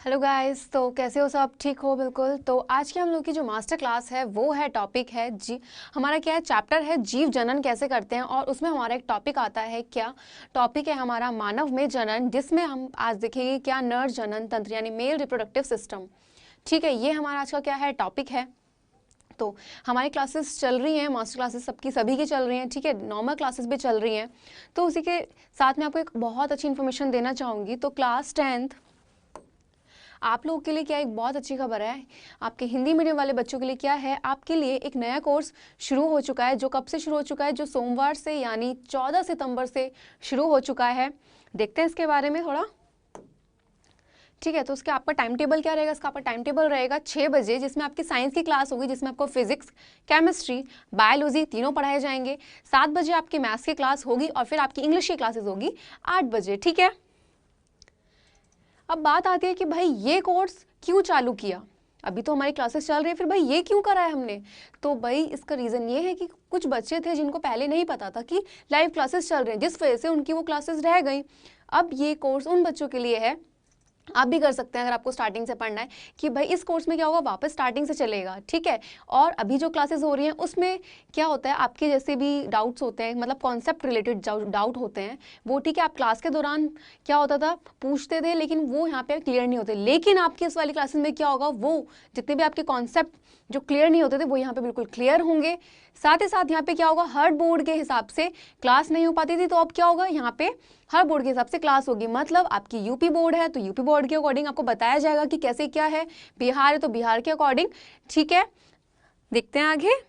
Hello guys. तो कैसे हो सब? ठीक हो? बिल्कुल। तो आज की हम लोग की जो मास्टर क्लास है वो है, टॉपिक है जी, हमारा क्या है, चैप्टर है जीव जनन कैसे करते हैं। और उसमें हमारा एक टॉपिक आता है, क्या टॉपिक है हमारा, मानव में जनन, जिसमें हम आज देखेंगे क्या नर जनन तंत्र यानी मेल रिप्रोडक्टिव सिस्टम। ठीक है, ये हमारा आज का क्या है, टॉपिक है। तो हमारी क्लासेस चल रही हैं, मास्टर क्लासेस सबकी सभी की चल रही हैं, ठीक है, नॉर्मल क्लासेस भी चल रही हैं। तो उसी के साथ में आपको एक बहुत अच्छी इन्फॉर्मेशन देना चाहूँगी। तो क्लास 10th आप लोगों के लिए क्या एक बहुत अच्छी खबर है। आपके हिंदी मीडियम वाले बच्चों के लिए क्या है, आपके लिए एक नया कोर्स शुरू हो चुका है। जो कब से शुरू हो चुका है, जो सोमवार से यानी 14 सितंबर से शुरू हो चुका है। देखते हैं इसके बारे में थोड़ा। ठीक है, तो उसका आपका टाइम टेबल क्या रहेगा? इसका आपका टाइम टेबल रहेगा 6 बजे, जिसमें आपकी साइंस की क्लास होगी, जिसमें आपको फिजिक्स, केमिस्ट्री, बायोलॉजी तीनों पढ़ाए जाएंगे। 7 बजे आपकी मैथ्स की क्लास होगी और फिर आपकी इंग्लिश की क्लासेस होगी 8 बजे। ठीक है, अब बात आती है कि भाई ये कोर्स क्यों चालू किया। अभी तो हमारी क्लासेस चल रही है, फिर भाई ये क्यों करा है हमने? तो भाई इसका रीज़न ये है कि कुछ बच्चे थे जिनको पहले नहीं पता था कि लाइव क्लासेस चल रहे हैं, जिस वजह से उनकी वो क्लासेस रह गई। अब ये कोर्स उन बच्चों के लिए है, आप भी कर सकते हैं अगर आपको स्टार्टिंग से पढ़ना है, कि भाई इस कोर्स में क्या होगा, वापस स्टार्टिंग से चलेगा। ठीक है, और अभी जो क्लासेस हो रही हैं उसमें क्या होता है, आपके जैसे भी डाउट्स होते हैं, मतलब कॉन्सेप्ट रिलेटेड डाउट होते हैं वो, ठीक है, आप क्लास के दौरान क्या होता था, पूछते थे, लेकिन वो यहाँ पे क्लियर नहीं होते। लेकिन आपकी इस वाली क्लासेस में क्या होगा, वो जितने भी आपके कॉन्सेप्ट जो क्लियर नहीं होते थे वो यहाँ पे बिल्कुल क्लियर होंगे। साथ ही साथ यहाँ पे क्या होगा, हर बोर्ड के हिसाब से क्लास नहीं हो पाती थी, तो अब क्या होगा, यहाँ पे हर बोर्ड के हिसाब से क्लास होगी। मतलब आपकी यूपी बोर्ड है तो यूपी बोर्ड के अकॉर्डिंग आपको बताया जाएगा कि कैसे क्या है, बिहार है तो बिहार के अकॉर्डिंग। ठीक है, देखते हैं आगे।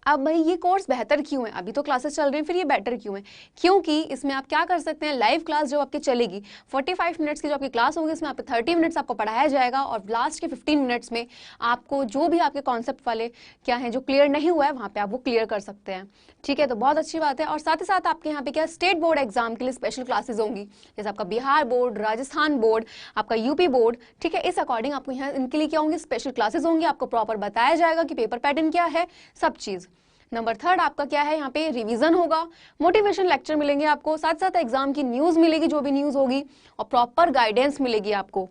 अब भाई ये कोर्स बेहतर क्यों है, अभी तो क्लासेस चल रही हैं, फिर ये बेटर क्यों है? क्योंकि इसमें आप क्या कर सकते हैं, लाइव क्लास जो आपकी चलेगी 45 मिनट्स की जो आपकी क्लास होगी, इसमें आपको 30 मिनट्स आपको पढ़ाया जाएगा और लास्ट के 15 मिनट्स में आपको जो भी आपके कॉन्सेप्ट वाले क्या है जो क्लियर नहीं हुआ है, वहाँ पे आप वो क्लियर कर सकते हैं। ठीक है, तो बहुत अच्छी बात है। और साथ ही साथ आपके यहाँ पे क्या स्टेट बोर्ड एग्जाम के लिए स्पेशल क्लासेस होंगी, जैसे आपका बिहार बोर्ड, राजस्थान बोर्ड, आपका यूपी बोर्ड। ठीक है, इस अकॉर्डिंग आपको यहाँ इनके लिए क्या होंगे, स्पेशल क्लासेस होंगी, आपको प्रॉपर बताया जाएगा कि पेपर पैटर्न क्या है, सब चीज़। नंबर 3 आपका क्या है, यहाँ पे रिवीजन होगा, मोटिवेशन लेक्चर मिलेंगे आपको, साथ साथ एग्जाम की न्यूज मिलेगी, जो भी न्यूज होगी, और प्रॉपर गाइडेंस मिलेगी आपको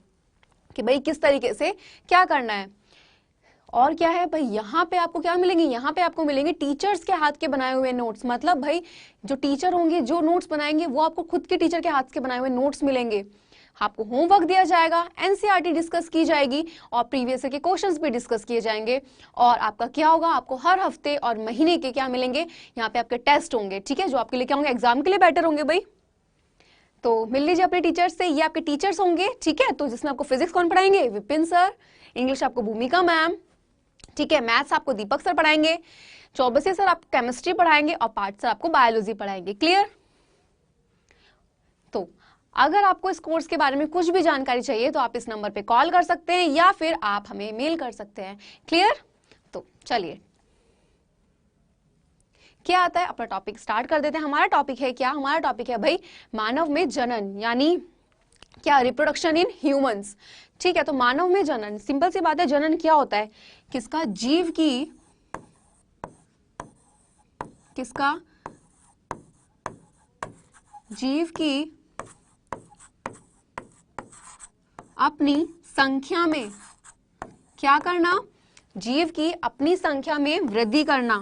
कि भाई किस तरीके से क्या करना है। और क्या है भाई, यहाँ पे आपको क्या मिलेंगे, यहाँ पे आपको मिलेंगे टीचर्स के हाथ के बनाए हुए नोट्स। मतलब भाई जो टीचर होंगे जो नोट्स बनाएंगे वो आपको खुद के टीचर के हाथ के बनाए हुए नोट्स मिलेंगे। आपको होमवर्क दिया जाएगा, एनसीईआरटी डिस्कस की जाएगी और प्रीवियस ईयर के क्वेश्चंस भी डिस्कस किए जाएंगे। और आपका क्या होगा, आपको हर हफ्ते और महीने के क्या मिलेंगे, यहाँ पे आपके टेस्ट होंगे। ठीक है, जो आपके लिए क्या होंगे, एग्जाम के लिए बेटर होंगे भाई। तो मिल लीजिए अपने टीचर्स से, ये आपके टीचर्स होंगे। ठीक है, तो जिसमें आपको फिजिक्स कौन पढ़ाएंगे, विपिन सर, इंग्लिश आपको भूमिका मैम, ठीक है, मैथ्स आपको दीपक सर पढ़ाएंगे, चौबसे सर आपको केमिस्ट्री पढ़ाएंगे और पार्थ सर आपको बायोलॉजी पढ़ाएंगे। क्लियर? तो अगर आपको इस कोर्स के बारे में कुछ भी जानकारी चाहिए तो आप इस नंबर पे कॉल कर सकते हैं या फिर आप हमें मेल कर सकते हैं। क्लियर? तो चलिए, क्या आता है, अपना टॉपिक स्टार्ट कर देते हैं। हमारा टॉपिक है क्या, हमारा टॉपिक है भाई मानव में जनन, यानी क्या, रिप्रोडक्शन इन ह्यूमंस। ठीक है, तो मानव में जनन, सिंपल सी बात है, जनन क्या होता है, किसका, जीव की, किसका, जीव की अपनी संख्या में क्या करना, जीव की अपनी संख्या में वृद्धि करना।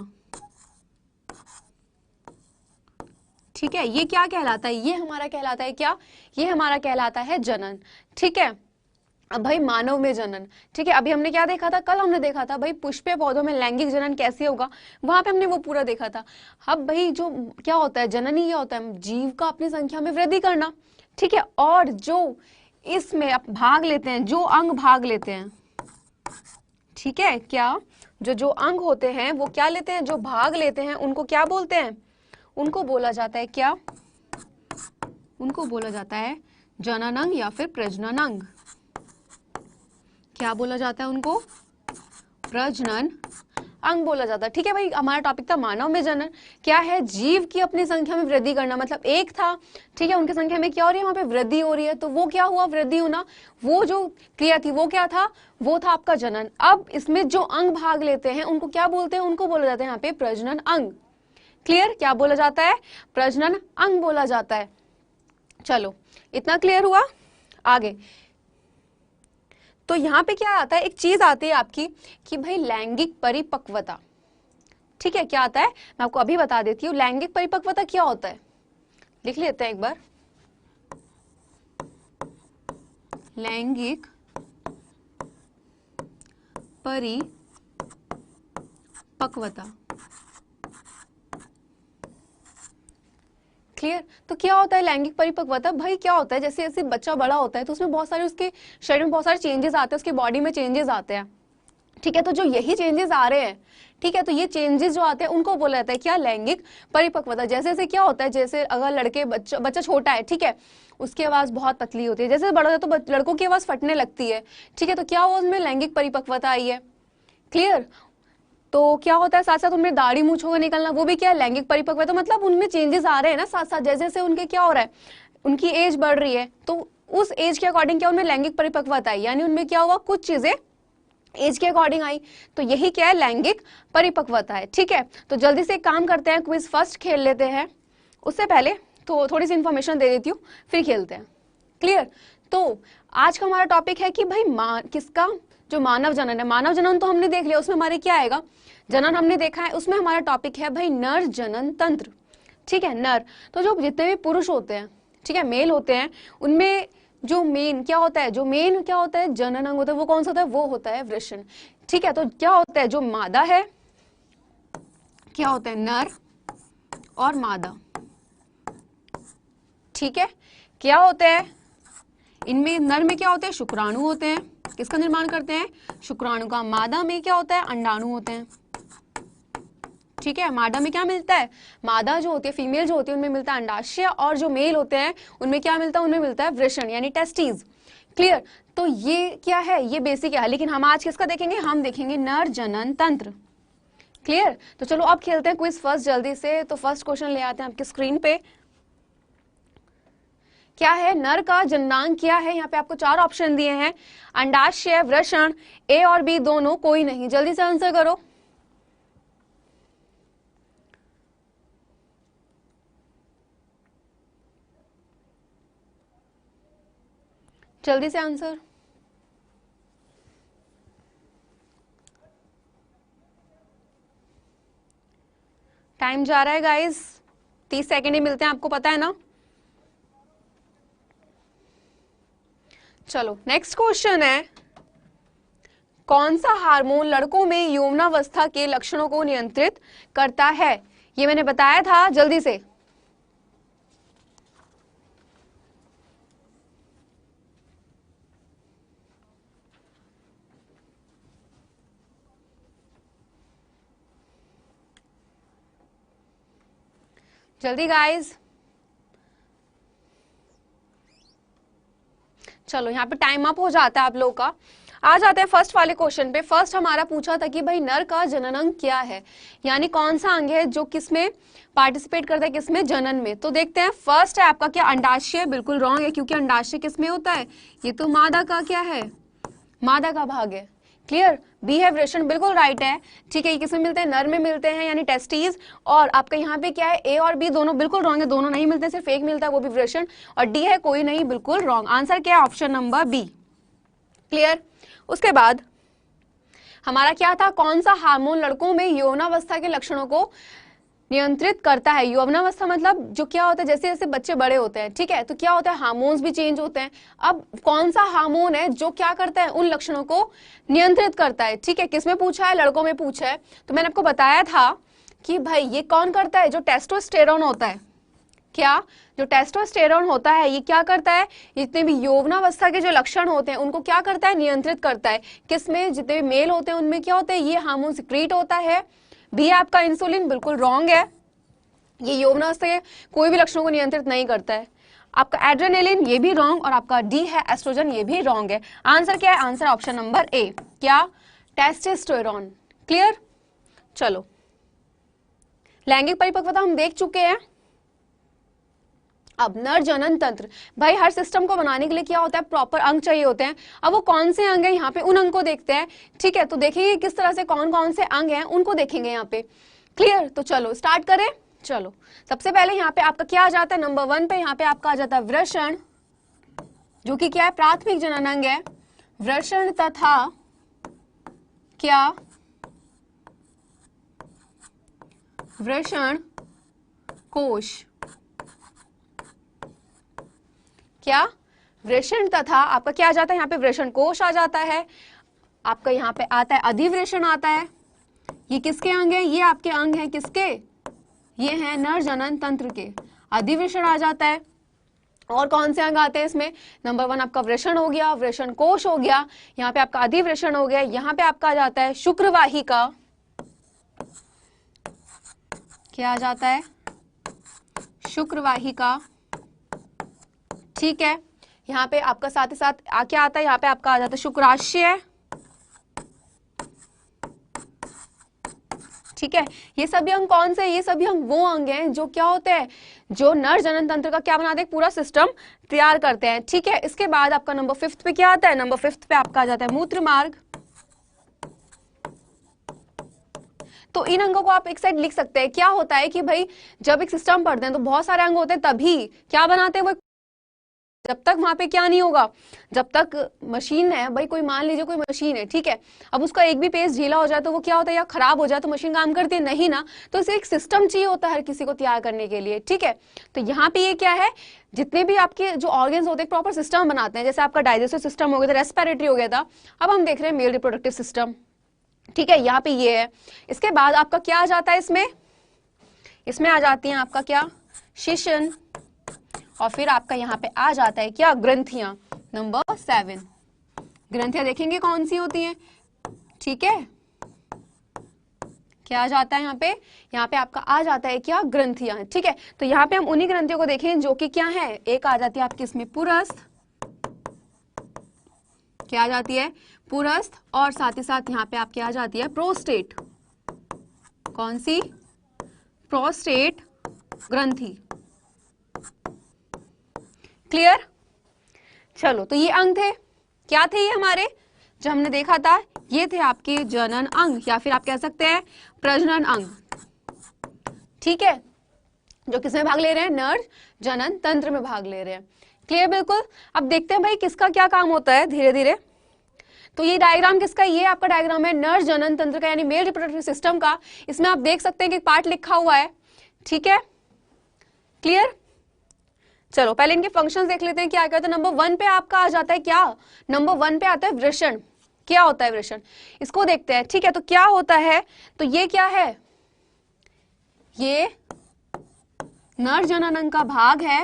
ठीक है, ये क्या कहलाता है, ये हमारा कहलाता है क्या, ये हमारा कहलाता है जनन। ठीक है, अब भाई मानव में जनन, ठीक है, अभी हमने क्या देखा था, कल हमने देखा था भाई पुष्पीय पौधों में लैंगिक जनन कैसे होगा, वहां पे हमने वो पूरा देखा था। अब भाई जो क्या होता है, जनन ही क्या होता है, जीव का अपनी संख्या में वृद्धि करना। ठीक है, और जो इसमें भाग लेते हैं, जो अंग भाग लेते हैं, ठीक है, क्या, जो जो अंग होते हैं वो क्या लेते हैं, जो भाग लेते हैं, उनको क्या बोलते हैं, उनको बोला जाता है क्या, उनको बोला जाता है जनन अंग या फिर प्रजनन अंग। क्या बोला जाता है उनको, प्रजनन अंग बोला जाता है। ठीक है भाई, हमारा टॉपिक था मानव में जनन, क्या है, जीव की अपनी संख्या में वृद्धि करना, मतलब एक था, ठीक है, उनकी संख्या में क्या हो रही है, वहां पे वृद्धि हो रही है, तो वो क्या हुआ, वृद्धि होना, वो जो क्रिया थी वो क्या था, वो था आपका जनन। अब इसमें जो अंग भाग लेते हैं उनको क्या बोलते हैं, उनको बोला जाता है यहाँ पे प्रजनन अंग। क्लियर? क्या बोला जाता है, प्रजनन अंग बोला जाता है। चलो, इतना क्लियर हुआ? आगे तो यहाँ पे क्या आता है, एक चीज आती है आपकी कि भाई लैंगिक परिपक्वता। ठीक है, क्या आता है मैं आपको अभी बता देती हूँ। लैंगिक परिपक्वता क्या होता है, लिख लेते हैं एक बार। लैंगिक परिपक्वता, क्लियर। तो क्या होता है लैंगिक परिपक्वता, भाई क्या होता है, जैसे जैसे बच्चा बड़ा होता है तो उसमें बहुत सारे उसके शरीर में बहुत सारे चेंजेस आते हैं, उसकी बॉडी में चेंजेस आते हैं। ठीक है, तो जो यही चेंजेस आ रहे हैं, ठीक है, तो ये चेंजेस जो आते हैं उनको बोला जाता है क्या, लैंगिक परिपक्वता। जैसे जैसे क्या होता है, जैसे अगर लड़के बच्चा छोटा है, ठीक है, उसकी आवाज बहुत पतली होती है, जैसे बड़ा होता है तो लड़कों की आवाज फटने लगती है। ठीक है, तो क्या हुआ, उसमें लैंगिक परिपक्वता आई है, क्लियर। तो क्या होता है, साथ साथ उनमें दाढ़ी मूंछ होकर निकलना, वो भी क्या है, लैंगिक परिपक्वता। तो मतलब उनमें चेंजेस आ रहे हैं ना साथ साथ, जैसे जैसे उनके क्या हो रहा है, उनकी एज बढ़ रही है, तो उस एज के अकॉर्डिंग क्या उनमें लैंगिक परिपक्वता आई, यानी उनमें क्या हुआ, कुछ चीजें एज के अकॉर्डिंग आई। तो यही क्या है, लैंगिक परिपक्वता है। ठीक है, तो जल्दी से एक काम करते हैं, क्विज फर्स्ट खेल लेते हैं। उससे पहले तो थोड़ी सी इंफॉर्मेशन दे देती हूँ, फिर खेलते हैं, क्लियर। तो आज का हमारा टॉपिक है कि भाई किसका, जो मानव जनन है, मानव जनन तो हमने देख लिया, उसमें हमारे क्या आएगा, जनन हमने देखा है, उसमें हमारा टॉपिक है भाई नर जनन तंत्र। ठीक है, नर, तो जो जितने भी पुरुष होते हैं, ठीक है, मेल होते हैं, उनमें जो मेन क्या होता है, जो मेन क्या होता है जनन अंग होता है, वो कौन सा होता है, वो होता है वृषण। ठीक है, तो क्या होता है, जो मादा है, क्या होता है, नर और मादा। ठीक है, क्या होते हैं इनमें, नर में क्या होते हैं, शुक्राणु होते हैं, किसका निर्माण करते हैं, शुक्राणु का। मादा में क्या होता है, अंडाणु होते हैं। ठीक है, मादा में क्या मिलता है, मादा जो होती है, फीमेल जो होती है, उनमें मिलता है अंडाशय, और जो मेल होते हैं उनमें क्या मिलता है, उनमें मिलता है वृषण यानी टेस्टीज, क्लियर। तो ये क्या है, ये बेसिक है, लेकिन हम आज किसका देखेंगे, हम देखेंगे नर जनन तंत्र, क्लियर। तो चलो अब खेलते हैं क्विज फर्स्ट जल्दी से। तो फर्स्ट क्वेश्चन ले आते हैं आपकी स्क्रीन पे, क्या है, नर का जननांग क्या है। यहाँ पे आपको 4 ऑप्शन दिए हैं, अंडाशय, वृषण, ए और बी दोनों, कोई नहीं। जल्दी से आंसर करो, जल्दी से आंसर। टाइम जा रहा है गाइस, 30 सेकेंड ही मिलते हैं, आपको पता है ना। चलो नेक्स्ट क्वेश्चन है, कौन सा हार्मोन लड़कों में यौवनावस्था के लक्षणों को नियंत्रित करता है। ये मैंने बताया था, जल्दी से। जल्दी गाइस, चलो यहाँ पे टाइम अप हो जाता है आप लोगों का। आ जाते हैं फर्स्ट वाले क्वेश्चन पे। फर्स्ट हमारा पूछा था कि भाई नर का जनन अंग क्या है, यानी कौन सा अंग है जो किसमें पार्टिसिपेट करता है, किसमें, जनन में। तो देखते हैं, फर्स्ट है आपका क्या, अंडाशय। बिल्कुल रॉन्ग है, क्योंकि अंडाशय किसमें होता है, ये तो मादा का क्या है, मादा का भाग है, क्लियर। बी है वृषण, बिल्कुल राइट है। ठीक है, ये किसमें मिलते हैं, नर में मिलते हैं, यानी टेस्टीज। और आपका यहाँ पे क्या है, ए और बी दोनों बिल्कुल रॉन्ग है, दोनों नहीं मिलते, सिर्फ एक मिलता है, वो भी वृषण। और डी है कोई नहीं, बिल्कुल रॉन्ग। आंसर क्या है, ऑप्शन नंबर बी, क्लियर। उसके बाद हमारा क्या था, कौन सा हार्मोन लड़कों में यौवनावस्था के लक्षणों को नियंत्रित करता है। यौवनावस्था मतलब जो क्या होता है, जैसे जैसे बच्चे बड़े होते हैं, ठीक है, तो क्या होता है, हार्मोन्स भी चेंज होते हैं। अब कौन सा हार्मोन है जो क्या करता है, उन लक्षणों को नियंत्रित करता है। ठीक है, किसमें पूछा है, लड़कों में पूछा है। तो मैंने आपको बताया था कि भाई ये कौन करता है, जो टेस्टोस्टेरोन होता है। क्या, जो टेस्टोस्टेरोन होता है, ये क्या करता है, जितने भी यौवनावस्था के जो लक्षण होते हैं उनको क्या करता है, नियंत्रित करता है। किसमें, जितने भी मेल होते हैं उनमें क्या होता है, ये हार्मोन सिक्रीट होता है। बी आपका इंसुलिन, बिल्कुल रॉन्ग है, ये यौवनावस्था के कोई भी लक्षणों को नियंत्रित नहीं करता है। आपका एड्रेनालिन, ये भी रॉन्ग। और आपका डी है एस्ट्रोजन, ये भी रॉन्ग है। आंसर क्या है, आंसर ऑप्शन नंबर ए, क्या, टेस्टोस्टेरोन, क्लियर। चलो लैंगिक परिपक्वता हम देख चुके हैं। अब नर जनन तंत्र, भाई हर सिस्टम को बनाने के लिए क्या होता है, प्रॉपर अंग चाहिए होते हैं। अब वो कौन से अंग है, यहाँ पे उन अंग को देखते हैं। ठीक है, तो देखेंगे किस तरह से कौन कौन से अंग हैं, उनको देखेंगे यहाँ पे, क्लियर। तो चलो स्टार्ट करें। चलो सबसे पहले यहाँ पे आपका क्या आ जाता है, नंबर 1 पे यहाँ पे आपका आ जाता है वृषण, जो कि क्या है, प्राथमिक जनन अंग है। वृषण तथा क्या वृषण कोश, क्या वृषण तथा आपका क्या आ जाता है यहाँ पे, वृषण कोश आ जाता है, आपका यहाँ पे आता है अधिवृषण आता है। ये किसके अंग है, ये आपके अंग है किसके, ये हैं नर जनन तंत्र के, अधिवृषण आ जाता है। और कौन से अंग आते हैं इसमें, नंबर 1 आपका वृषण हो गया, वृषण कोश हो गया, यहाँ पे आपका अधिवृषण हो गया, यहाँ पे आपका आ जाता है शुक्रवाहिका, क्या आ जाता है, शुक्रवाहिका, ठीक है। यहाँ पे आपका साथ ही साथ क्या आता है, यहाँ पे आपका आ जाता है शुक्राशय, ठीक है। ये सभी अंग कौन से, ये सभी अंग वो अंग हैं जो क्या होते हैं, जो नर जनन तंत्र का क्या बनाते हैं, पूरा सिस्टम तैयार करते हैं, ठीक है। इसके बाद आपका नंबर 5 पे क्या आता है, नंबर 5 पे आपका आ जाता है मूत्र मार्ग। तो इन अंगों को आप एक साइड लिख सकते हैं। क्या होता है कि भाई जब एक सिस्टम पढ़ते हैं तो बहुत सारे अंग होते हैं, तभी क्या बनाते हैं वो, जब तक वहां पे क्या नहीं होगा, जब तक मशीन है भाई, कोई मान लीजिए कोई मशीन है, ठीक है, अब उसका एक भी पेज ढीला हो जाए तो वो क्या होता है, या खराब हो जाए तो मशीन काम करती है नहीं ना, तो इसे एक सिस्टम चाहिए होता है हर किसी को तैयार करने के लिए, ठीक है। तो यहाँ पे ये क्या है, जितने भी आपके जो ऑर्गन्स होते हैं प्रॉपर सिस्टम बनाते हैं, जैसे आपका डाइजेस्टिव सिस्टम हो गया था, रेस्पिरेटरी हो गया था, अब हम देख रहे हैं मेल रिप्रोडक्टिव सिस्टम, ठीक है, यहाँ पे ये है। इसके बाद आपका क्या आ जाता है इसमें आ जाती है आपका क्या, शिशन, और फिर आपका यहाँ पे आ जाता है क्या, ग्रंथियां, नंबर 7। ग्रंथियां देखेंगे कौन सी होती हैं, ठीक है, क्या आ जाता है यहाँ पे आपका आ जाता है क्या, ग्रंथियां, ठीक है। तो यहाँ पे हम उन्हीं ग्रंथियों को देखें जो कि क्या है, एक आ जाती है आपकी इसमें पुरस्थ, क्या आ जाती है, पुरस्थ, और साथ ही साथ यहाँ पे आपकी आ जाती है प्रोस्टेट, कौन सी, प्रोस्टेट ग्रंथि, क्लियर। चलो, तो ये अंग थे, क्या थे ये हमारे, जो हमने देखा था, ये थे आपके जनन अंग, या फिर आप कह सकते हैं प्रजनन अंग, ठीक है, जो किसमें भाग ले रहे हैं, नर जनन तंत्र में भाग ले रहे हैं, क्लियर, बिल्कुल। अब देखते हैं भाई किसका क्या काम होता है धीरे धीरे। तो ये डायग्राम किसका, ये आपका डायग्राम है नर जनन तंत्र का, यानी मेल रिप्रोडक्टिव सिस्टम का। इसमें आप देख सकते हैं कि पार्ट लिखा हुआ है, ठीक है, क्लियर। चलो पहले इनके फंक्शंस देख लेते हैं क्या क्या। तो नंबर 1 पे आपका आ जाता है क्या, नंबर 1 पे आता है वृषण, क्या होता है वृषण, इसको देखते हैं, ठीक है। तो क्या होता है, तो ये क्या है, ये नर जनन अंग का भाग है,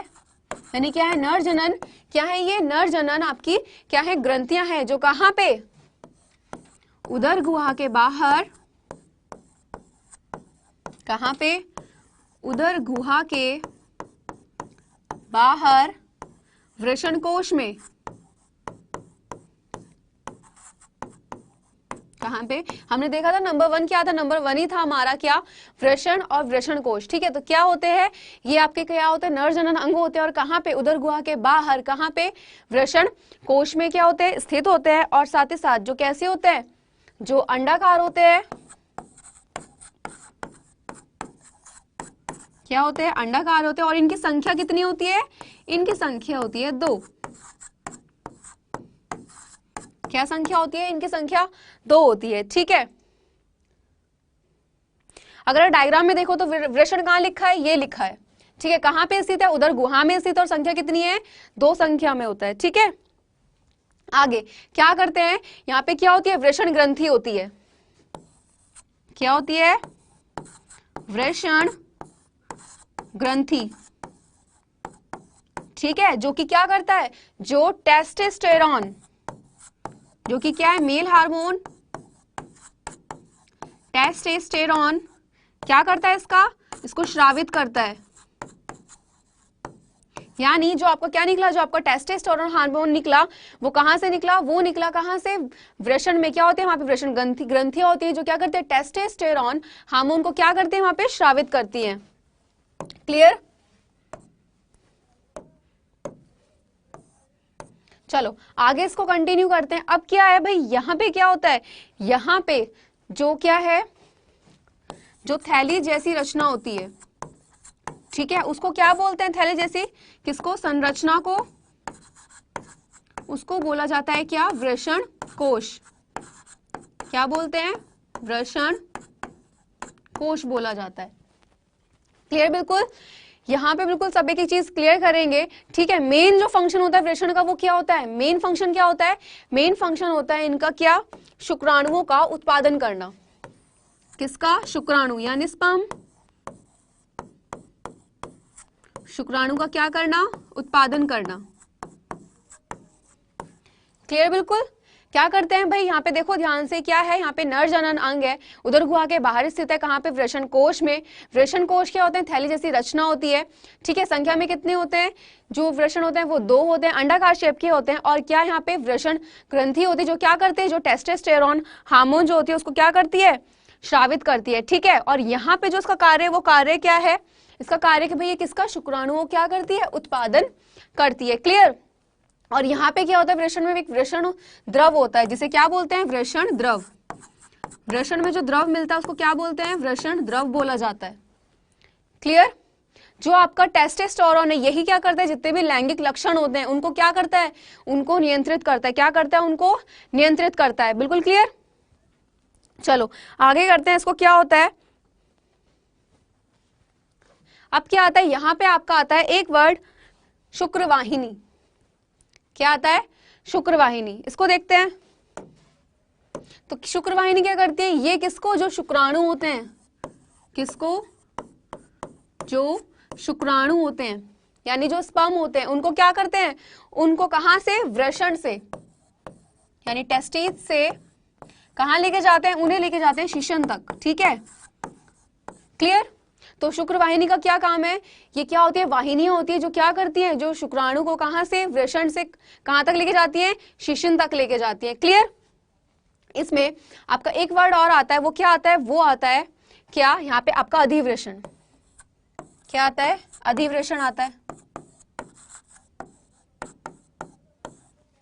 यानी क्या है, नर जनन, क्या है ये, नर जनन आपकी क्या है, ग्रंथियां हैं जो कहां पे, उदर गुहा के बाहर, कहां पे, उदर गुहा के बाहर वृषण कोश में, कहां पे, हमने देखा था नंबर 1 क्या था, नंबर 1 ही था हमारा क्या, वृषण और वृषण कोश, ठीक है। तो क्या होते हैं ये आपके, क्या होते हैं, नर जनन अंग होते हैं, और कहां पे, उदर गुहा के बाहर, कहां पे, वृषण कोश में क्या होते हैं, स्थित होते हैं, और साथ ही साथ जो कैसे होते हैं, जो अंडाकार होते हैं, क्या होते हैं, अंडाकार होते हैं, और इनकी संख्या कितनी होती है, इनकी संख्या होती है 2, क्या संख्या होती है, इनकी संख्या 2 होती है, ठीक है। अगर डायग्राम में देखो तो वृषण कहां लिखा है, ये लिखा है, ठीक है, कहां पे स्थित है, उधर गुहा में स्थित, और संख्या कितनी है, 2 संख्या में होता है, ठीक है। आगे क्या करते हैं, यहाँ पे क्या होती है, वृषण ग्रंथि होती है, क्या होती है, वृषण ग्रंथि, ठीक है, जो कि क्या करता है, जो टेस्टोस्टेरोन, जो कि क्या है, मेल हार्मोन टेस्टोस्टेरोन, क्या करता है इसको स्रावित करता है, यानी जो आपका क्या निकला, जो आपका टेस्टोस्टेरोन हार्मोन निकला, वो कहां से निकला, वो निकला कहां से, वृषण में, क्या होते हैं वहां पे, वृषण ग्रंथियां होती है जो क्या करते हैं, टेस्टोस्टेरोन हार्मोन को क्या करते हैं, वहां पे स्रावित करती है, क्लियर। चलो आगे इसको कंटिन्यू करते हैं। अब क्या है भाई, यहां पे क्या होता है, यहां पे जो क्या है, जो थैली जैसी रचना होती है, ठीक है, उसको क्या बोलते हैं, थैली जैसी, किसको, संरचना को उसको बोला जाता है क्या? वृषण कोश। क्या बोलते हैं? वृषण कोश बोला जाता है। क्लियर? बिल्कुल यहाँ पे बिल्कुल सब एक एक चीज क्लियर करेंगे, ठीक है। मेन जो फंक्शन होता है वृषण का वो क्या होता है? मेन फंक्शन क्या होता है? मेन फंक्शन होता है इनका क्या? शुक्राणुओं का उत्पादन करना। किसका? शुक्राणु यानी स्पर्म। शुक्राणु का क्या करना? उत्पादन करना। क्लियर? बिल्कुल। क्या करते हैं भाई? यहाँ पे देखो ध्यान से, क्या है? यहाँ पे नर जनन अंग है, उदर गुहा के बाहर स्थित है। कहाँ पे? वृषण कोश में। वृषण कोश क्या होते हैं? थैली जैसी रचना होती है, ठीक है। संख्या में कितने होते हैं जो वृषण होते हैं? वो 2 होते हैं, अंडाकार शेप के होते हैं। और क्या यहाँ पे? वृषण ग्रंथि होती है जो क्या करते हैं? जो टेस्टोस्टेरोन हार्मोन जो होती है उसको क्या करती है? श्रावित करती है, ठीक है। और यहाँ पे जो इसका कार्य है वो कार्य क्या है? इसका कार्य कि भाई ये किसका? शुक्राणुओं क्या करती है? उत्पादन करती है। क्लियर? और यहाँ पे क्या होता है? वृषण में एक वृषण द्रव होता है जिसे क्या बोलते हैं? वृषण द्रव। वृषण में जो द्रव मिलता है उसको क्या बोलते हैं? वृषण द्रव बोला जाता है। क्लियर? जो आपका टेस्टोस्टेरोन है यही क्या करता है? जितने भी लैंगिक लक्षण होते हैं उनको क्या करता है? उनको नियंत्रित करता है। क्या करता है? उनको नियंत्रित करता है। बिल्कुल क्लियर? चलो आगे करते हैं। इसको क्या होता है? अब क्या आता है? यहां पे आपका आता है एक वर्ड, शुक्रवाहिनी। क्या आता है? शुक्रवाहिनी। इसको देखते हैं। तो शुक्रवाहिनी क्या करती है? ये किसको? जो शुक्राणु होते हैं। किसको? जो शुक्राणु होते हैं यानी जो स्पर्म होते हैं उनको क्या करते हैं? उनको कहां से? वृषण से यानी टेस्टिस से कहां लेके जाते हैं? उन्हें लेके जाते हैं शिशन तक, ठीक है। क्लियर? तो शुक्रवाहिनी का क्या काम है? ये क्या होती है? वाहिनियां होती है जो क्या करती है? जो शुक्राणु को कहां से? वृषण से कहां तक लेके जाती है? शिशन तक लेके जाती है। क्लियर? इसमें आपका एक वर्ड और आता है, वो क्या आता है? वो आता है क्या? यहाँ पे आपका अधिवृषण। क्या आता है? अधिवृषण आता है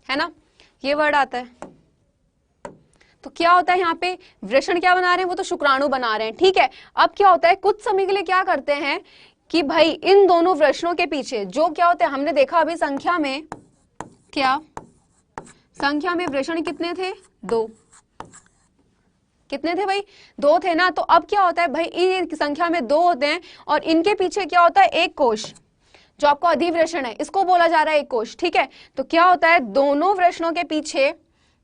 ना? ये वर्ड आता है। तो क्या होता है यहाँ पे? वृषण क्या बना रहे हैं? वो तो शुक्राणु बना रहे हैं, ठीक है। अब क्या होता है? कुछ समय के लिए क्या करते हैं कि भाई इन दोनों वृषणों के पीछे जो क्या होते हैं, हमने देखा अभी संख्या में, क्या संख्या में वृषण कितने थे? 2। कितने थे भाई? 2 थे ना। तो अब क्या होता है भाई? इन संख्या में 2 होते हैं और इनके पीछे क्या होता है? एक कोश जो आपको अधिवृषण है, इसको बोला जा रहा है एक कोश, ठीक है। तो क्या होता है? दोनों वृषणों के पीछे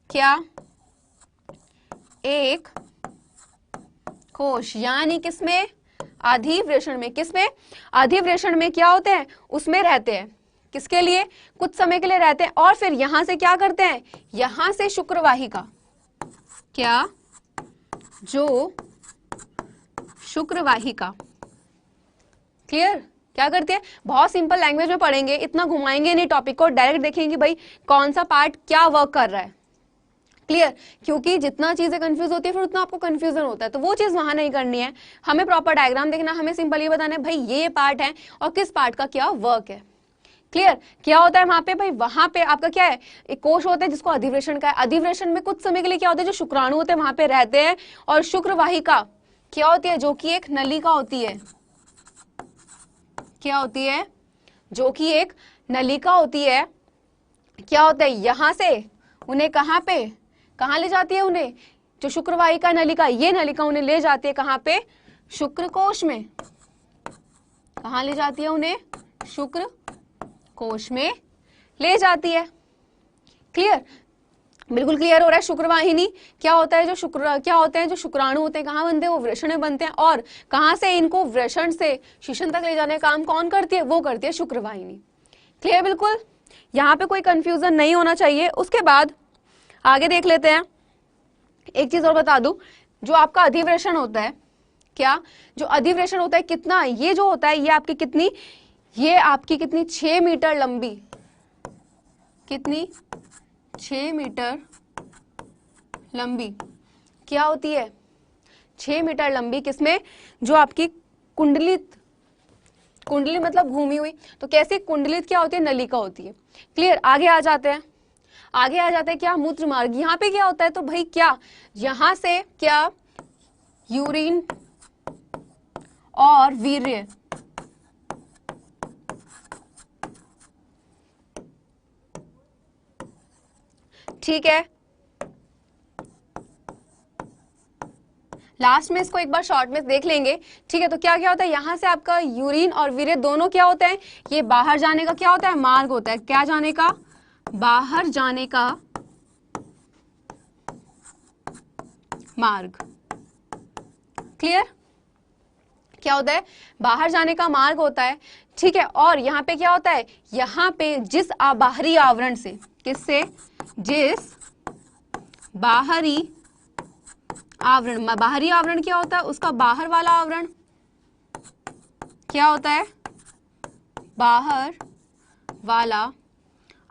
क्या? एक कोश यानी किसमें? अधिवृषण में। किसमें? अधिवृषण में क्या होते हैं? उसमें रहते हैं। किसके लिए? कुछ समय के लिए रहते हैं। और फिर यहां से क्या करते हैं? यहां से शुक्रवाहिका, क्या? जो शुक्रवाहिका। क्लियर? क्या करती है? बहुत सिंपल लैंग्वेज में पढ़ेंगे, इतना घुमाएंगे नहीं टॉपिक को, डायरेक्ट देखेंगे भाई कौन सा पार्ट क्या वर्क कर रहा है। क्लियर? क्योंकि जितना चीजें कंफ्यूज होती है फिर उतना आपको कंफ्यूजन होता है, तो वो चीज वहां नहीं करनी है। हमें प्रॉपर डायग्राम देखना, हमें सिंपल ये बताना है भाई ये पार्ट है और किस पार्ट का क्या वर्क है। क्लियर? क्या होता है वहां पे भाई? वहां पे आपका क्या है? एक कोश होता है जिसको अधिवृषण का है। अधिवृषण में कुछ समय के लिए क्या होता है? जो शुक्राणु होते हैं वहां पे रहते हैं। और शुक्रवाहिका क्या होती है? जो कि एक नलिका होती है। क्या होती है? जो कि एक नलिका होती है। क्या होता है? यहां से उन्हें कहां ले जाती है? उन्हें जो शुक्रवाहिका नलिका, ये नलिका उन्हें ले जाती है कहां पे? शुक्रकोश में। कहां ले जाती है उन्हें? शुक्रकोश में ले जाती है। क्लियर? बिल्कुल क्लियर हो रहा है। शुक्रवाहिनी क्या होता है? जो क्या होते हैं? जो शुक्राणु होते हैं कहां बनते हैं? वो वृषण में बनते हैं। और कहां से इनको वृषण से शिशन तक ले जाने का काम कौन करती है? वो करती है शुक्रवाहिनी। क्लियर? बिल्कुल यहां पे कोई कंफ्यूजन नहीं होना चाहिए। उसके बाद आगे देख लेते हैं। एक चीज और बता दूं, जो आपका अधिवृषण होता है, क्या? जो अधिवृषण होता है कितना? ये जो होता है ये आपकी कितनी? ये आपकी कितनी? 6 मीटर लंबी। कितनी? 6 मीटर लंबी क्या होती है? 6 मीटर लंबी। किसमें? जो आपकी कुंडलित, कुंडली मतलब घूमी हुई, तो कैसे कुंडलित क्या होती है? नलिका होती है। क्लियर? आगे आ जाते हैं। आगे आ जाते हैं क्या? मूत्र मार्ग। यहाँ पे क्या होता है? तो भाई क्या यहां से क्या? यूरिन और वीर्य ठीक है, लास्ट में इसको एक बार शॉर्ट में देख लेंगे। ठीक है, तो क्या क्या होता है, यहां से आपका यूरिन और वीर्य दोनों क्या होते हैं, ये बाहर जाने का क्या होता है, मार्ग होता है। क्या जाने का, बाहर जाने का मार्ग। क्लियर, क्या होता है, बाहर जाने का मार्ग होता है। ठीक है, और यहाँ पे क्या होता है, यहाँ पे जिस बाहरी आवरण से, किससे, जिस बाहरी आवरण, बाहरी आवरण क्या होता है, उसका बाहर वाला आवरण क्या होता है, बाहर वाला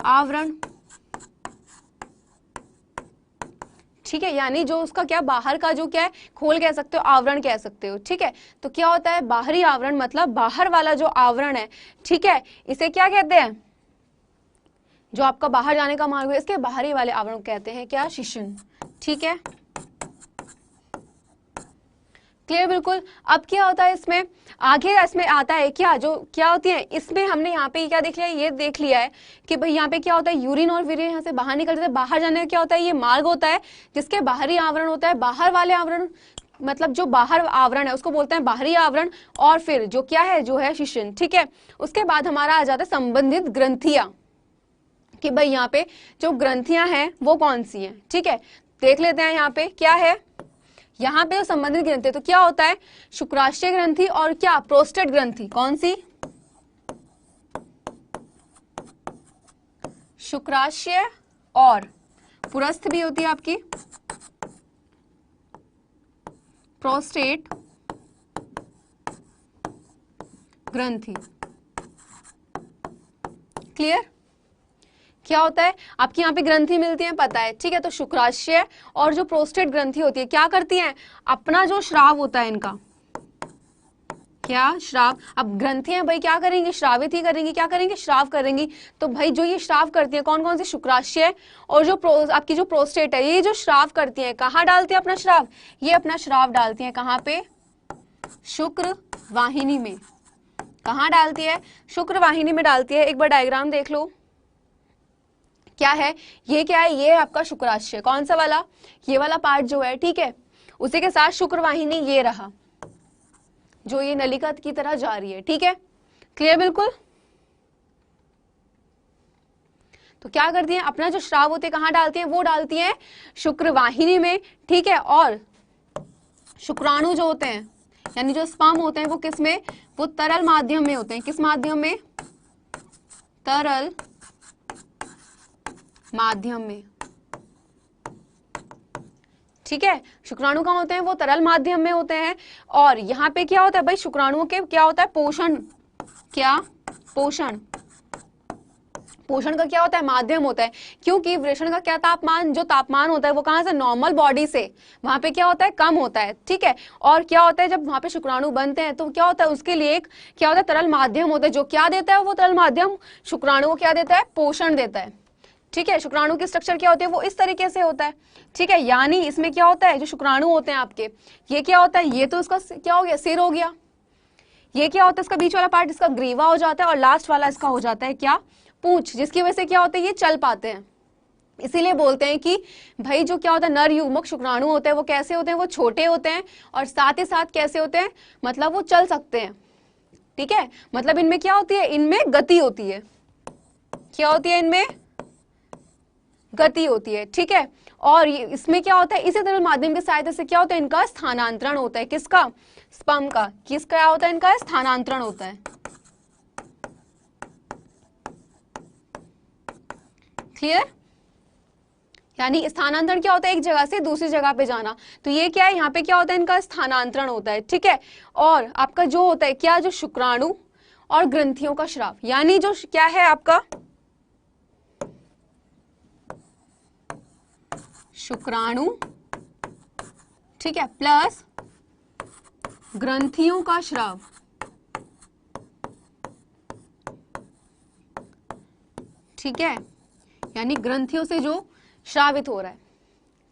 आवरण। ठीक है, यानी जो उसका क्या बाहर का जो क्या है, खोल कह सकते हो, आवरण कह सकते हो। ठीक है, तो क्या होता है, बाहरी आवरण मतलब बाहर वाला जो आवरण है। ठीक है, इसे क्या कहते हैं, जो आपका बाहर जाने का मार्ग है, इसके बाहरी वाले आवरण कहते हैं क्या, शिश्न। ठीक है, क्लियर, बिल्कुल। अब क्या होता है इसमें, आगे इसमें आता है क्या, जो क्या होती है इसमें, हमने यहाँ पे क्या देख लिया, ये देख लिया है कि भाई यहाँ पे क्या होता है, यूरिन और वीर्य यहाँ से बाहर निकलते हैं। बाहर जाने का क्या होता है, ये मार्ग होता है जिसके बाहरी आवरण होता है। बाहर वाले आवरण मतलब जो बाहर आवरण है उसको बोलते हैं बाहरी आवरण, और फिर जो क्या है, जो है शिश्न। ठीक है, उसके बाद हमारा आ जाता है संबंधित ग्रंथियां, कि भाई यहाँ पे जो ग्रंथियां हैं वो कौन सी हैं। ठीक है, देख लेते हैं यहाँ पे क्या है, यहाँ पे संबंधित ग्रंथि, तो क्या होता है, शुक्राशय ग्रंथि और क्या, प्रोस्टेट ग्रंथि। कौन सी, शुक्राशय और पुरस्थ भी होती है आपकी प्रोस्टेट ग्रंथि। क्लियर, क्या होता है, आपकी यहाँ पे ग्रंथि मिलती है, पता है। ठीक है, तो शुक्राशय और जो प्रोस्टेट ग्रंथि होती है क्या करती हैं, अपना जो स्राव होता है इनका, क्या, श्राव। अब ग्रंथियां भाई क्या करेंगी, श्रावित ही करेंगी, क्या करेंगे, श्राव करेंगी। तो भाई जो ये श्राव करती है कौन कौन सी, शुक्राशय और जो आपकी जो प्रोस्टेट है, ये जो श्राव करती है, कहाँ डालती है अपना श्राव, ये अपना श्राव डालती है कहाँ पे, शुक्र वाहिनी में। कहाँ डालती है, शुक्र वाहिनी में डालती है। एक बार डायग्राम देख लो, क्या है ये, क्या है ये, आपका शुक्राशय, कौन सा वाला, ये वाला पार्ट जो है। ठीक है, उसी के साथ शुक्र वाहिनी ये रहा, जो ये नलिका की तरह जा रही है। ठीक है, क्लियर, बिल्कुल। तो क्या करती हैं, अपना जो श्राव होते हैं कहाँ डालती हैं, वो डालती हैं शुक्र वाहिनी में। ठीक है, और शुक्राणु जो होते हैं यानी जो स्पर्म होते हैं वो किस में, वो तरल माध्यम में होते हैं। किस माध्यम में, तरल माध्यम में। ठीक है, शुक्राणु कहाँ होते हैं, वो तरल माध्यम में होते हैं। और यहाँ पे क्या होता है भाई, शुक्राणुओं के क्या होता है, पोषण, क्या, पोषण, पोषण का क्या होता है, माध्यम होता है। क्योंकि वृषण का क्या तापमान, जो तापमान होता है वो कहाँ से, नॉर्मल बॉडी से वहां पे क्या होता है, कम होता है। ठीक है, और क्या होता है, जब वहां पे शुक्राणु बनते हैं तो क्या होता है, उसके लिए एक क्या होता है, तरल माध्यम होता है, जो क्या देता है, वो तरल माध्यम शुक्राणु को क्या देता है, पोषण देता है। ठीक है, शुक्राणु की स्ट्रक्चर क्या होती है, वो इस तरीके से होता है। ठीक है, यानी इसमें क्या होता है, जो शुक्राणु होते हैं आपके, ये क्या होता है, ये तो उसका क्या हो गया, सिर हो गया। ये क्या होता है, इसका बीच वाला पार्ट इसका ग्रीवा हो जाता है, और लास्ट वाला इसका हो जाता है क्या, पूंछ, जिसकी वजह से क्या होता है, ये चल पाते हैं। इसीलिए बोलते हैं कि भाई जो क्या होता है, नर युग्मक शुक्राणु होते हैं वो कैसे होते हैं, वो छोटे होते हैं, और साथ ही साथ कैसे होते हैं, मतलब वो चल सकते हैं। ठीक है, मतलब इनमें क्या होती है, इनमें गति होती है। क्या होती है, इनमें गति होती है। ठीक है, और इसमें क्या होता है, इसी तरह माध्यम की सहायता से क्या होता है, इनका स्थानांतरण होता है। किसका, स्पर्म का। किसका होता है, इनका स्थानांतरण होता है। क्लियर, यानी स्थानांतरण क्या होता है, एक जगह से दूसरी जगह पे जाना। तो ये क्या है, यहाँ पे क्या होता है, इनका स्थानांतरण होता है। ठीक है, और आपका जो होता है क्या, जो शुक्राणु और ग्रंथियों का स्राव, यानी जो क्या है आपका शुक्राणु, ठीक है, प्लस ग्रंथियों का स्राव। ठीक है, यानी ग्रंथियों से जो श्रावित हो रहा है।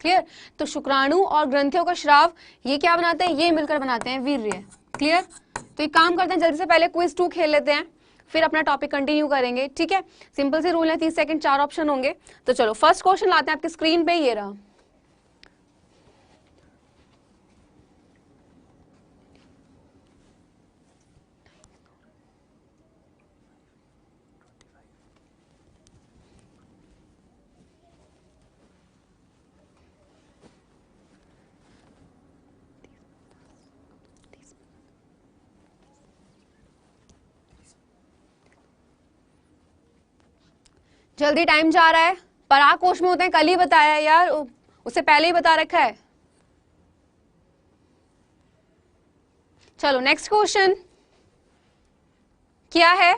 क्लियर, तो शुक्राणु और ग्रंथियों का श्राव ये क्या बनाते हैं, ये मिलकर बनाते हैं वीर्य। क्लियर, तो एक काम करते हैं, जल्दी से पहले क्विज 2 खेल लेते हैं। फिर अपना टॉपिक कंटिन्यू करेंगे, ठीक है। सिंपल से रूल है, 30 सेकंड 4 ऑप्शन होंगे। तो चलो फर्स्ट क्वेश्चन लाते हैं आपकी स्क्रीन पे, ये रहा। जल्दी, टाइम जा रहा है। पराग कोश में होते हैं, कल ही बताया यार, उससे पहले ही बता रखा है। चलो नेक्स्ट क्वेश्चन क्या है?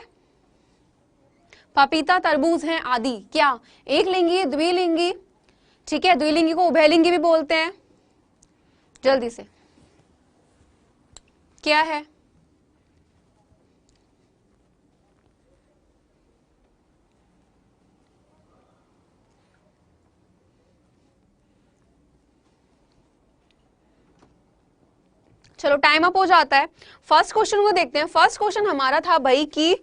पपीता, तरबूज हैं आदि क्या एक लिंगी, द्विलिंगी? ठीक है, द्विलिंगी को उभयलिंगी भी बोलते हैं। जल्दी से क्या है? चलो टाइम अप हो जाता है। फर्स्ट क्वेश्चन को देखते हैं। फर्स्ट क्वेश्चन हमारा था भाई कि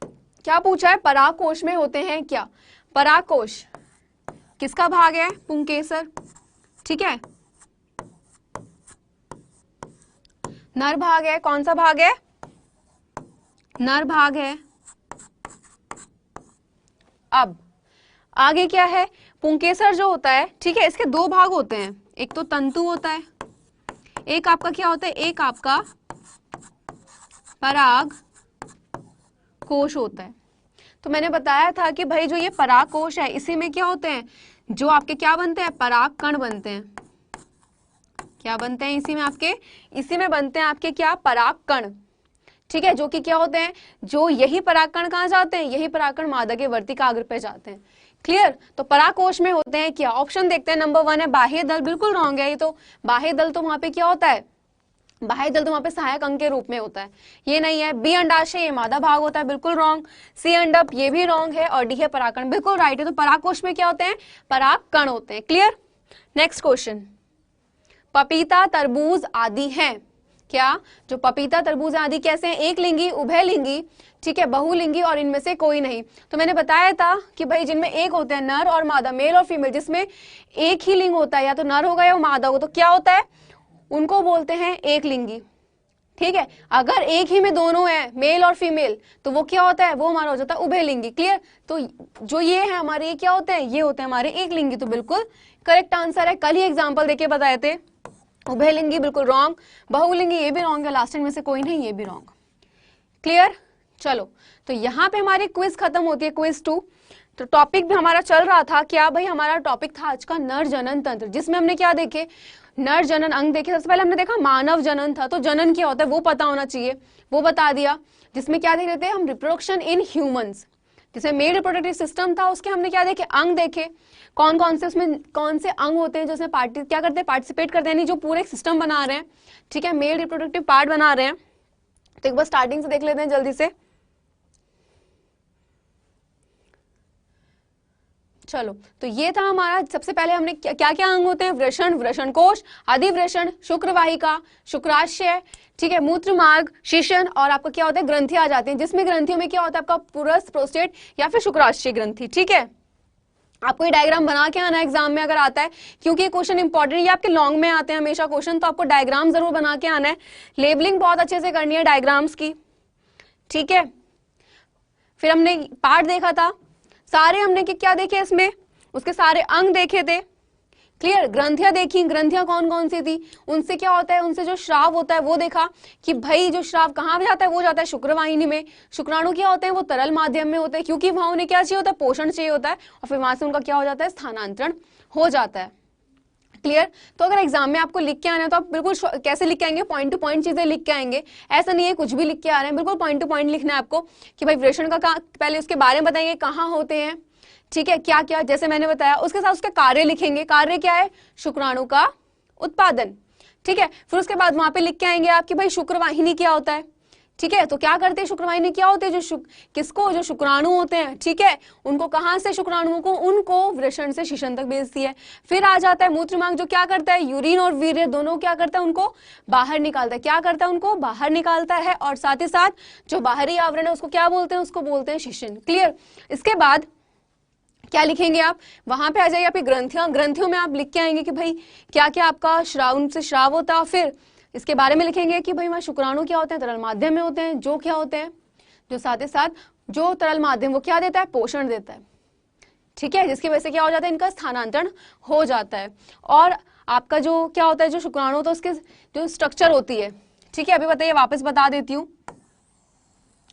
क्या पूछा है? पराग कोश में होते हैं क्या? पराग कोश किसका भाग है? पुंकेसर, ठीक है। नर भाग है। कौन सा भाग है? नर भाग है। अब आगे क्या है? पुंकेसर जो होता है, ठीक है, इसके दो भाग होते हैं, एक तो तंतु होता है, एक आपका क्या होता है? एक आपका पराग कोश होता है। तो मैंने बताया था कि भाई जो ये पराग कोश है, इसी में क्या होते हैं? जो आपके क्या बनते हैं? पराग कण बनते हैं। क्या बनते हैं इसी में? आपके इसी में बनते हैं आपके क्या? पराग कण, ठीक है। जो कि क्या होते हैं? जो यही परागकण कहाँ जाते हैं? यही परागकण मादा के वर्तिकाग्र पे जाते हैं। क्लियर? तो परागकोश में होते हैं क्या? ऑप्शन देखते हैं। नंबर 1 है बाह्य दल, बिल्कुल रॉन्ग है ये तो। बाह्य दल तो वहां पे क्या होता है? बाह्य दल तो वहां पे सहायक अंग के रूप में होता है, ये नहीं है। बी अंडाशय, ये मादा भाग होता है, बिल्कुल रॉन्ग। सी अंडप, ये भी रॉन्ग है। और डी है परागकण, बिल्कुल राइट है। तो परागकोश में क्या होते हैं? परागकण होते हैं। क्लियर? नेक्स्ट क्वेश्चन, पपीता, तरबूज आदि हैं क्या? जो पपीता, तरबूज आदि कैसे हैं? एक लिंगी, उभयलिंगी, ठीक है, बहुलिंगी, और इनमें से कोई नहीं। तो मैंने बताया था कि भाई जिनमें एक होते हैं नर और मादा, मेल और फीमेल, जिसमें एक ही लिंग होता है, या तो नर होगा या मादा होगा, तो क्या होता है? उनको बोलते हैं एक लिंगी, ठीक है। अगर एक ही में दोनों है, मेल और फीमेल, तो वो क्या होता है? वो हमारा हो जाता है उभयलिंगी। क्लियर? तो जो ये है हमारे, ये क्या होते हैं? ये होते हैं हमारे एक लिंगी। तो बिल्कुल करेक्ट आंसर है। कल ही एग्जाम्पल देके बताए थे। उभयलिंगी बिल्कुल रॉन्ग, बहुलिंगी ये भी रॉन्ग है, लास्ट में से कोई नहीं, ये भी रॉन्ग। क्लियर? चलो, तो यहाँ पे हमारी क्विज खत्म होती है, क्विज 2। तो टॉपिक भी हमारा चल रहा था क्या भाई? हमारा टॉपिक था आज का नर जनन तंत्र, जिसमें हमने क्या देखे? नर जनन अंग देखे। सबसे पहले हमने देखा मानव जनन था, तो जनन क्या होता है वो पता होना चाहिए, वो बता दिया। जिसमें क्या देख रहे थे हम? रिप्रोडक्शन इन ह्यूमंस, जिसमें मेल रिप्रोडक्टिव सिस्टम था, उसके हमने क्या देखे? अंग देखे। कौन कौन से उसमें कौन से अंग होते हैं जो उसमें क्या करते हैं? पार्टिसिपेट करते हैं, नहीं जो पूरे एक सिस्टम बना रहे हैं, ठीक है, मेल रिप्रोडक्टिव पार्ट बना रहे हैं। तो एक बार स्टार्टिंग से देख लेते हैं जल्दी से। चलो, तो ये था हमारा। सबसे पहले हमने क्या क्या अंग होते हैं? वृषण, वृषण कोश, अधिवृषण, शुक्रवाहिका, शुक्राशय, ठीक है, मूत्र मार्ग, शिशन, और आपका क्या होता है? ग्रंथि आ जाती हैं, जिसमें ग्रंथियों में क्या होता है? आपका पुरस, प्रोस्टेट या फिर शुक्राशय ग्रंथि, ठीक है। आपको ये डायग्राम बना के आना एग्जाम में अगर आता है, क्योंकि ये क्वेश्चन इंपॉर्टेंट, ये आपके लॉन्ग में आते हैं हमेशा क्वेश्चन, तो आपको डायग्राम जरूर बना के आना है। लेबलिंग बहुत अच्छे से करनी है डायग्राम्स की, ठीक है। फिर हमने पार्ट देखा था, सारे हमने क्या देखे इसमें? उसके सारे अंग देखे थे। क्लियर? ग्रंथियां देखी, ग्रंथियां कौन कौन सी थी, उनसे क्या होता है? उनसे जो श्राव होता है वो देखा कि भाई जो श्राव कहाँ जाता है? वो जाता है शुक्रवाहिनी में। शुक्राणु क्या होते हैं? वो तरल माध्यम में होते हैं, क्योंकि वहां उन्हें क्या चाहिए होता है? पोषण चाहिए होता है, और फिर वहां से उनका क्या हो जाता है? स्थानांतरण हो जाता है। क्लियर? तो अगर एग्जाम में आपको लिख के आना है तो आप बिल्कुल कैसे लिख के आएंगे? पॉइंट टू पॉइंट चीजें लिख के आएंगे। ऐसा नहीं है कुछ भी लिख के आ रहे हैं, बिल्कुल पॉइंट टू पॉइंट लिखना है आपको कि भाई वृषण का पहले उसके बारे में बताएंगे, कहाँ होते हैं, ठीक है, क्या क्या, जैसे मैंने बताया। उसके साथ उसके कार्य लिखेंगे। कार्य क्या है? शुक्राणु का उत्पादन, ठीक है। फिर उसके बाद वहां पे लिख के आएंगे आप कि भाई शुक्रवाहिनी क्या होता है, ठीक है। तो क्या करते हैं शुक्रवाहिनी, क्या होते हैं जो किसको, जो शुक्राणु होते हैं, ठीक है, उनको कहां से, शुक्राणुओं को, उनको वृषण से शिशन तक भेजती है। फिर आ जाता है मूत्रमार्ग, जो क्या करता है, यूरिन और वीर्य दोनों क्या करता है, उनको बाहर निकालता है। क्या करता है, उनको बाहर निकालता है। और साथ ही साथ जो बाहरी आवरण है उसको क्या बोलते हैं, उसको बोलते हैं शिशन। क्लियर। इसके बाद क्या लिखेंगे आप, वहां पे आ जाइए आपकी ग्रंथियां, ग्रंथियों में आप लिख के आएंगे कि भाई क्या क्या आपका श्राव, उनसे श्राव होता है। फिर इसके बारे में लिखेंगे कि भाई वहां शुक्राणु क्या होते हैं, तरल माध्यम में होते हैं, जो क्या होते हैं, जो साथ ही साथ जो तरल माध्यम वो क्या देता है, पोषण देता है, ठीक है, जिसकी वजह से क्या हो जाता है, इनका स्थानांतरण हो जाता है। और आपका जो क्या होता है, जो शुक्राणु होता है उसके जो स्ट्रक्चर होती है, ठीक है, अभी बताइए, वापस बता देती हूँ,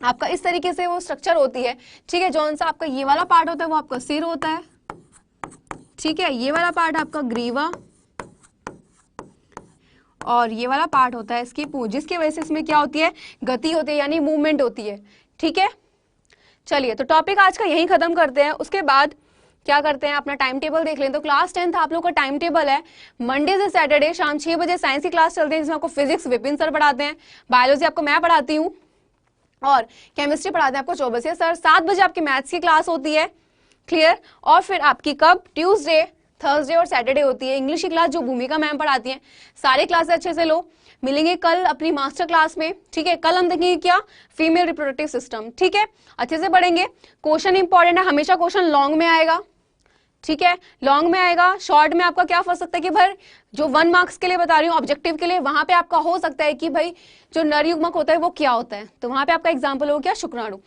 आपका इस तरीके से वो स्ट्रक्चर होती है, ठीक है। जौन सा आपका ये वाला पार्ट होता है वो आपका सिर होता है, ठीक है, ये वाला पार्ट आपका ग्रीवा, और ये वाला पार्ट होता है इसकी पूंछ, जिसकी वजह से इसमें क्या होती है, गति होती है, यानी मूवमेंट होती है, ठीक है। चलिए, तो टॉपिक आज का यहीं खत्म करते हैं। उसके बाद क्या करते हैं, अपना टाइम टेबल देख लें। तो क्लास 10th आप लोग का टाइम टेबल है, मंडे से सैटरडे शाम 6 बजे साइंस की क्लास चलती है, जिसमें आपको फिजिक्स विपिन सर पढ़ाते हैं, बायोलॉजी आपको मैं पढ़ाती हूँ, और केमिस्ट्री पढ़ाते हैं आपको चौबसिया सर। 7 बजे आपकी मैथ्स की क्लास होती है, क्लियर। और फिर आपकी कब, ट्यूसडे, थर्सडे और सैटरडे होती है इंग्लिश की क्लास, जो भूमिका मैम पढ़ाती हैं। सारे क्लासेस अच्छे से लो। मिलेंगे कल अपनी मास्टर क्लास में, ठीक है। कल हम देखेंगे क्या, फीमेल रिप्रोडक्टिव सिस्टम, ठीक है, अच्छे से पढ़ेंगे। क्वेश्चन इंपॉर्टेंट है, हमेशा क्वेश्चन लॉन्ग में आएगा, ठीक है, लॉन्ग में आएगा। शॉर्ट में आपका क्या फंस सकता है कि भाई जो 1 मार्क्स के लिए बता रही हूँ, ऑब्जेक्टिव के लिए, वहां पे आपका हो सकता है कि भाई जो नर युग्मक होता है वो क्या होता है, तो वहां पे आपका एग्जाम्पल हो क्या, शुक्राणु।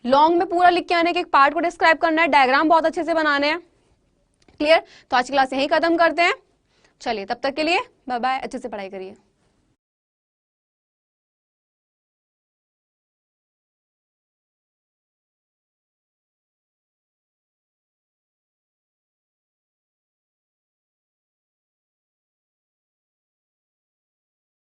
लॉन्ग में पूरा लिख के आने के, एक पार्ट को डिस्क्राइब करना है, डायग्राम बहुत अच्छे से बनाने हैं, क्लियर। तो आज की क्लास यहीं खत्म करते हैं। चलिए, तब तक के लिए बाय बाय, अच्छे से पढ़ाई करिए।